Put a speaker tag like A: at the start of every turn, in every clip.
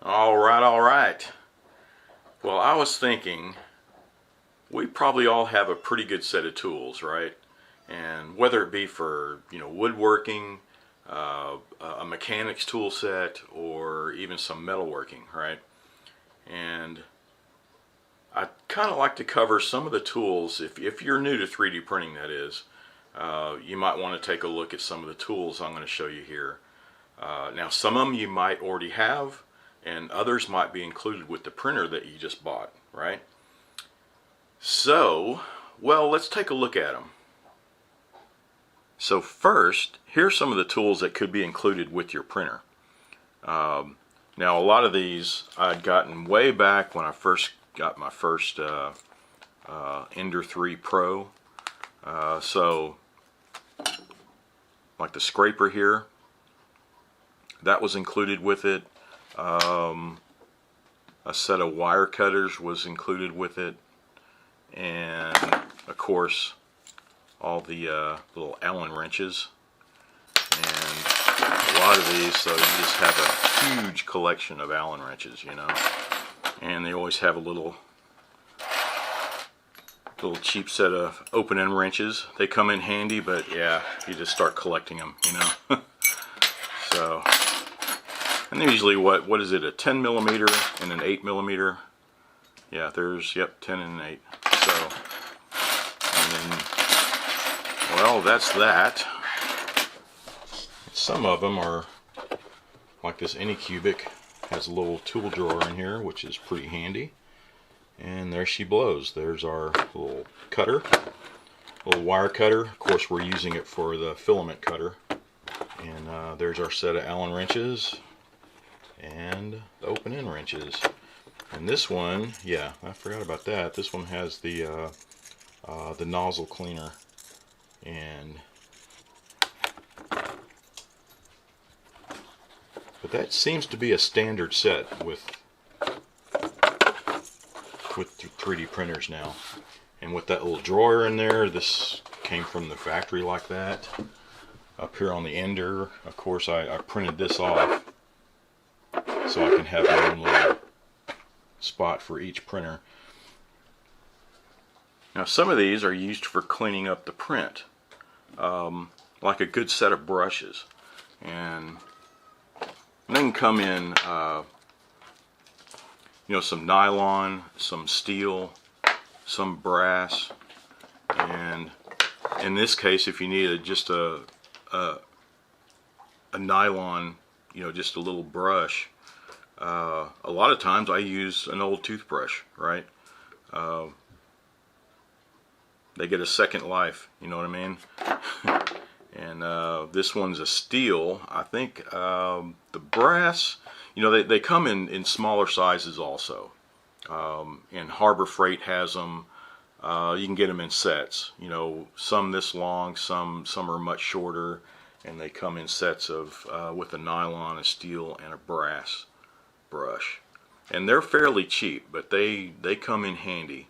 A: All right. Well, I was thinking we probably all have a pretty good set of tools, right? And whether it be for, woodworking, a mechanics tool set, or even some metalworking, right? And I kind of like to cover some of the tools. If you're new to 3D printing, that is, you might want to take a look at some of the tools I'm going to show you here. Now, some of them you might already have, and others might be included with the printer that you just bought, right? So, well, let's take a look at them. So first, here's some of the tools that could be included with your printer. Now, a lot of these I'd gotten way back when I first got my first Ender 3 Pro. So, like the scraper here, that was included with it. A set of wire cutters was included with it, and of course all the little Allen wrenches, and a lot of these, so you just have a huge collection of Allen wrenches, and they always have a little cheap set of open-end wrenches. They come in handy, but yeah, you just start collecting them, So, and they're usually what is it, a 10 millimeter and an 8 millimeter? Yeah, there's 10 and an 8. So, and then, well, that's that. Some of them are like this Anycubic has a little tool drawer in here, which is pretty handy. And there she blows. There's our little cutter, little wire cutter. Of course, we're using it for the filament cutter. And there's our set of Allen wrenches and the open-end wrenches. And this one, yeah, I forgot about that. This one has the nozzle cleaner, but that seems to be a standard set with 3D printers now. And with that little drawer in there, this came from the factory like that. Up here on the Ender, of course, I printed this off so I can have my own little spot for each printer. Now, some of these are used for cleaning up the print, like a good set of brushes, and they can come in some nylon, some steel, some brass, and in this case, if you needed just a nylon, just a little brush, a lot of times I use an old toothbrush, right? They get a second life, you know what I mean? And this one's a steel. I think the brass, they come in smaller sizes also. And Harbor Freight has them. You can get them in sets. Some this long, some are much shorter, and they come in sets of with a nylon, a steel, and a brass brush. And they're fairly cheap, but they come in handy.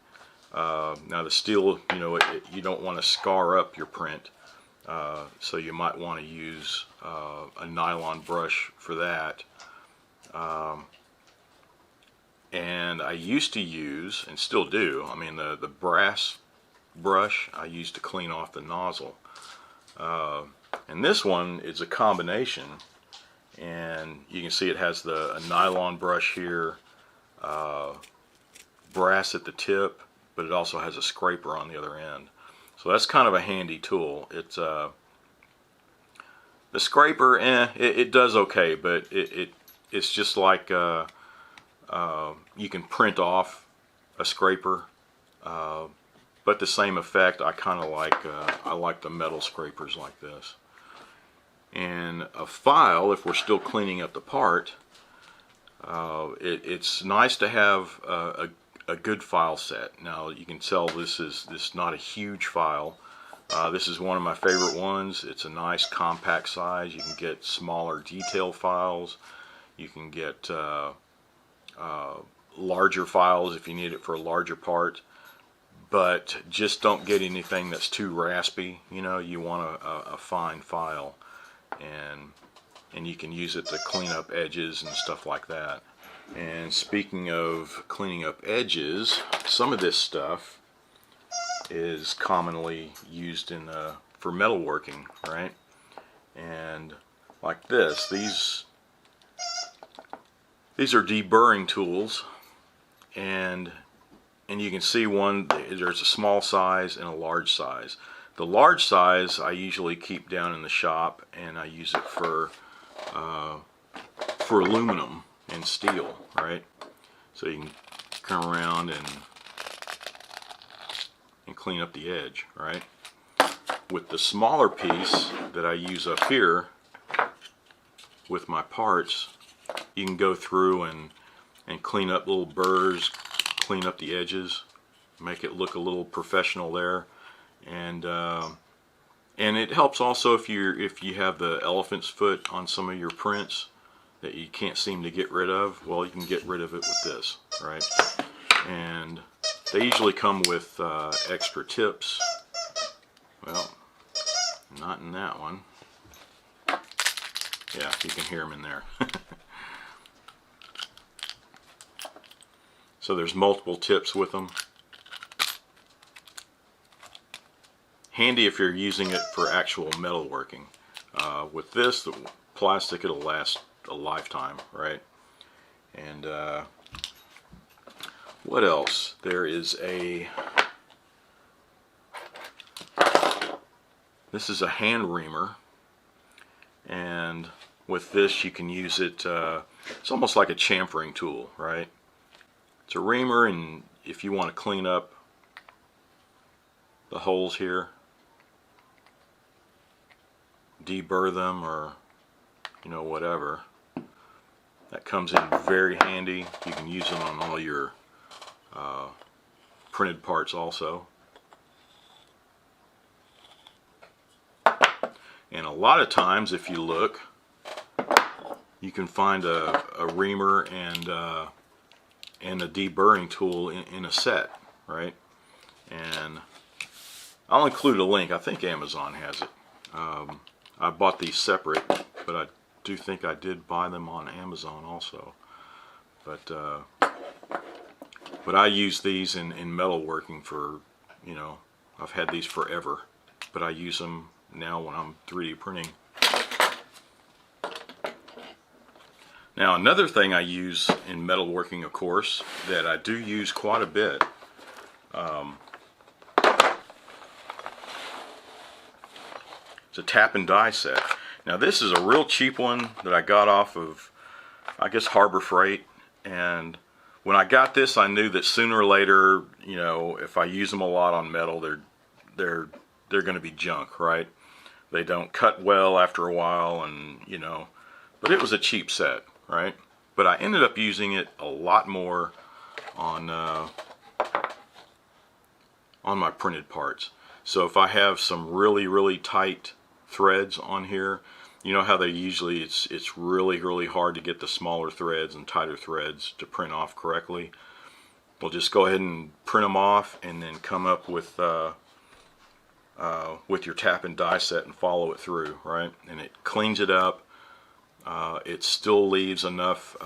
A: Now the steel, you don't want to scar up your print. So you might want to use a nylon brush for that. And I used to use, and still do, the brass brush I used to clean off the nozzle. And this one is a combination, and you can see it has a nylon brush here, brass at the tip, but it also has a scraper on the other end. So that's kind of a handy tool. It's the scraper, it does okay, but it's just like you can print off a scraper, but the same effect. I kind of like I like the metal scrapers like this. And a file, if we're still cleaning up the part, it's nice to have a good file set. Now you can tell this is not a huge file. This is one of my favorite ones. It's a nice compact size. You can get smaller detail files. You can get larger files if you need it for a larger part. But just don't get anything that's too raspy. You want a fine file, and you can use it to clean up edges and stuff like that. And speaking of cleaning up edges, some of this stuff is commonly used in for metalworking, right? And like this, these are deburring tools, and you can see there's a small size and a large size. The large size I usually keep down in the shop, and I use it for aluminum and steel, right? So you can come around and clean up the edge, right? With the smaller piece that I use up here with my parts, you can go through and clean up little burrs, clean up the edges, make it look a little professional there, and it helps also if you have the elephant's foot on some of your prints that you can't seem to get rid of. Well, you can get rid of it with this, right? And they usually come with extra tips. Well, not in that one. Yeah, you can hear them in there. So there's multiple tips with them. Handy if you're using it for actual metalworking. With this, the plastic, it'll last a lifetime, right? And what else? There is this is a hand reamer, and with this you can use it, it's almost like a chamfering tool, right? It's a reamer, and if you want to clean up the holes here, deburr them, or whatever, that comes in very handy. You can use them on all your printed parts also. And a lot of times, if you look, you can find a reamer and a deburring tool in a set, right? And I'll include a link. I think Amazon has it. I bought these separate, but I do think I did buy them on Amazon also. But I use these in metalworking for, I've had these forever, but I use them now when I'm 3D printing. Now, another thing I use in metalworking, of course, that I do use quite a bit, it's a tap and die set. Now, this is a real cheap one that I got off of, I guess, Harbor Freight. And when I got this, I knew that sooner or later, if I use them a lot on metal, they're going to be junk, right? They don't cut well after a while, and but it was a cheap set, right? But I ended up using it a lot more on my printed parts. So if I have some really tight threads on here, you know how they usually, it's really hard to get the smaller threads and tighter threads to print off correctly. Well, just go ahead and print them off, and then come up with your tap and die set and follow it through, right? And it cleans it up. It still leaves enough.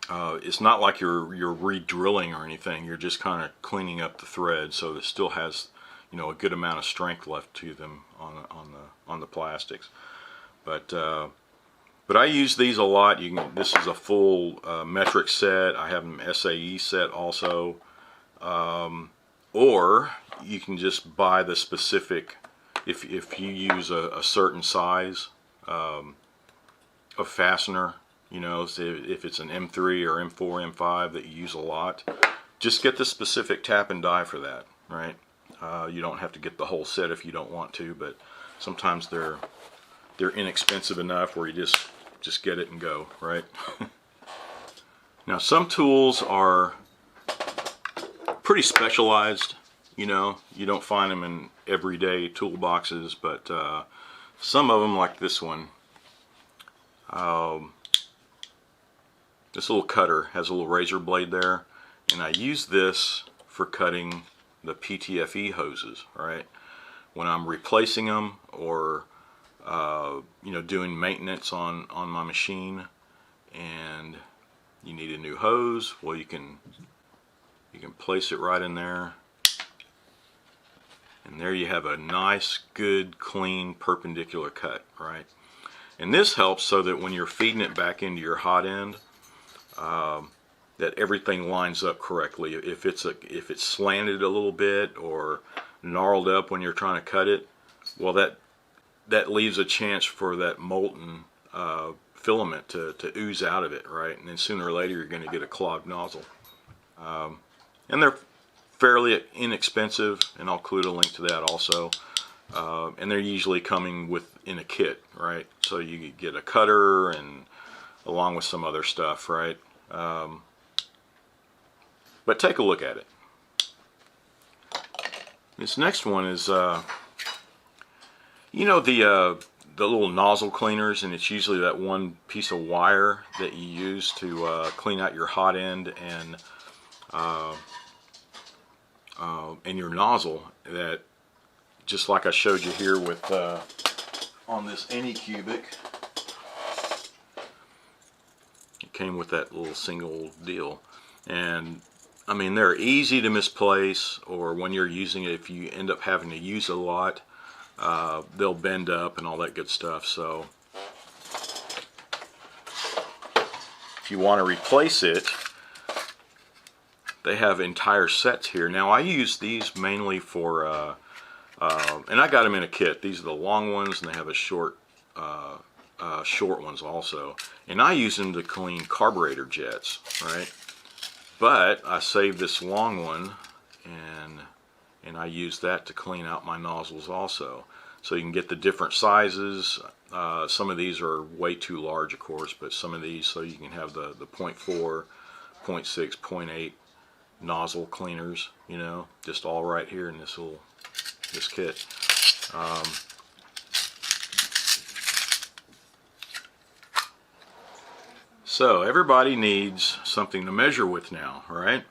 A: It's not like you're re-drilling or anything. You're just kind of cleaning up the thread, so it still has a good amount of strength left to them on the plastics. But I use these a lot. This is a full metric set. I have an SAE set also. Or you can just buy the specific, if you use a certain size of fastener, so if it's an M3 or M4, M5 that you use a lot, just get the specific tap and die for that, right? You don't have to get the whole set if you don't want to, but sometimes they're inexpensive enough where you just get it and go, right? Now, some tools are pretty specialized. You don't find them in everyday toolboxes, but some of them, like this one, this little cutter has a little razor blade there, and I use this for cutting the PTFE hoses, right? When I'm replacing them, or doing maintenance on my machine, and You need a new hose. Well, you can place it right in there, and there you have a nice, good, clean, perpendicular cut, right? And this helps so that when you're feeding it back into your hot end, that everything lines up correctly. If it's slanted a little bit or gnarled up when you're trying to cut it, well, that leaves a chance for that molten filament to ooze out of it, right? And then sooner or later you're going to get a clogged nozzle. And they're fairly inexpensive, and I'll include a link to that also. And they're usually coming in a kit, right? So you get a cutter and along with some other stuff, right? But take a look at it. This next one is, you know, the little nozzle cleaners, and it's usually that one piece of wire that you use to clean out your hot end and your nozzle. That, just like I showed you here with on this Anycubic, it came with that little single deal. And I mean, they're easy to misplace, or when you're using it, if you end up having to use it a lot, they'll bend up and all that good stuff. So if you want to replace it, they have entire sets here. Now I use these mainly for, and I got them in a kit. These are the long ones, and they have a short ones also. And I use them to clean carburetor jets, right? But I saved this long one, and I use that to clean out my nozzles also. So you can get the different sizes. Some of these are way too large, of course, but some of these, so you can have the 0.4, 0.6, 0.8 nozzle cleaners, you know, just all right here in this kit. So everybody needs something to measure with now, right?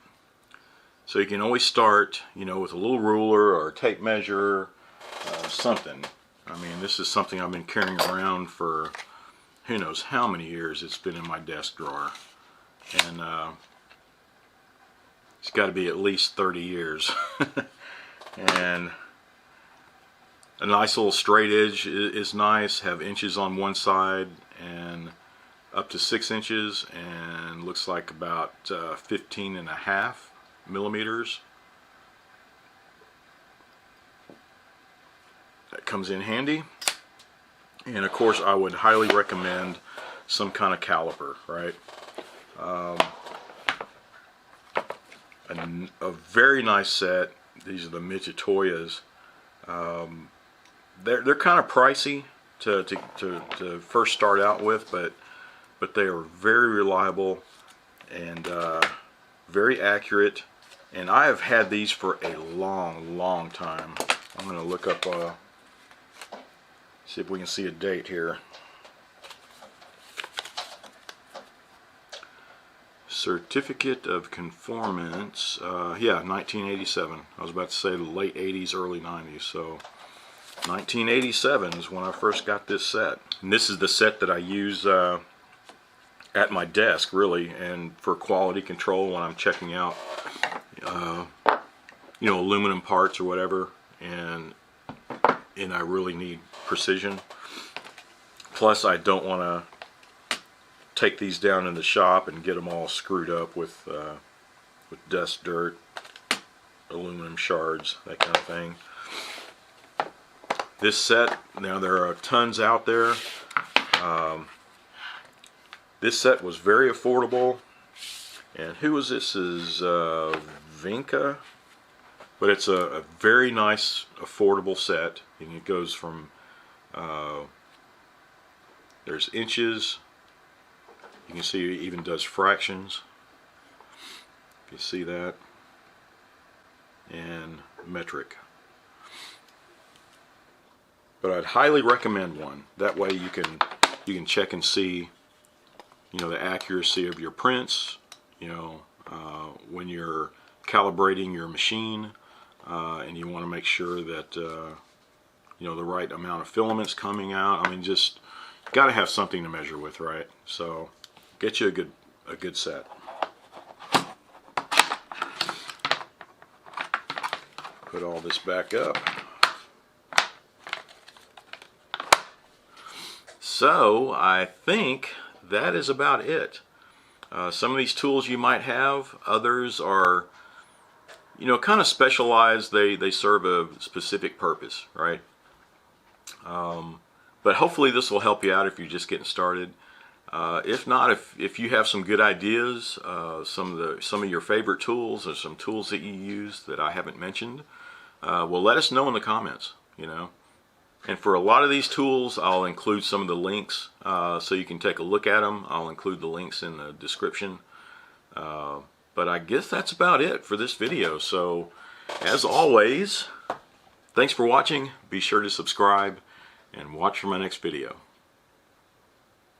A: So you can always start, you know, with a little ruler or a tape measure, something. I mean, this is something I've been carrying around for who knows how many years. It's been in my desk drawer, and it's got to be at least 30 years. And a nice little straight edge is nice. Have inches on one side and up to 6 inches, and looks like about 15.5 millimeters. That comes in handy. And of course, I would highly recommend some kind of caliper, right? A very nice set. These are the Mitutoyos. They're kind of pricey to first start out with, but they are very reliable and very accurate. And I have had these for a long time. I'm going to look up, see if we can see a date here. Certificate of Conformance, yeah, 1987. I was about to say the late 80s, early 90s. So 1987 is when I first got this set. And this is the set that I use at my desk, really, and for quality control when I'm checking out you know, aluminum parts or whatever, and I really need precision. Plus, I don't want to take these down in the shop and get them all screwed up with dust, dirt, aluminum shards, that kind of thing. This set, now there are tons out there. This set was very affordable. And who was this? Is Vinca, but it's a very nice, affordable set. And it goes from there's inches. You can see it even does fractions. You see that, and metric. But I'd highly recommend one. That way you can check and see, you know, the accuracy of your prints. You know, when you're calibrating your machine, and you want to make sure that you know, the right amount of filaments coming out. I mean, just got to have something to measure with, right? So get you a good set. Put all this back up. So I think that is about it. Some of these tools you might have, others are, you know, kind of specialized. They serve a specific purpose, right? But hopefully this will help you out if you're just getting started. If not, if you have some good ideas, some of your favorite tools or some tools that you use that I haven't mentioned, well, let us know in the comments, you know. And for a lot of these tools, I'll include some of the links so you can take a look at them. I'll include the links in the description. But I guess that's about it for this video. So, as always, thanks for watching. Be sure to subscribe and watch for my next video.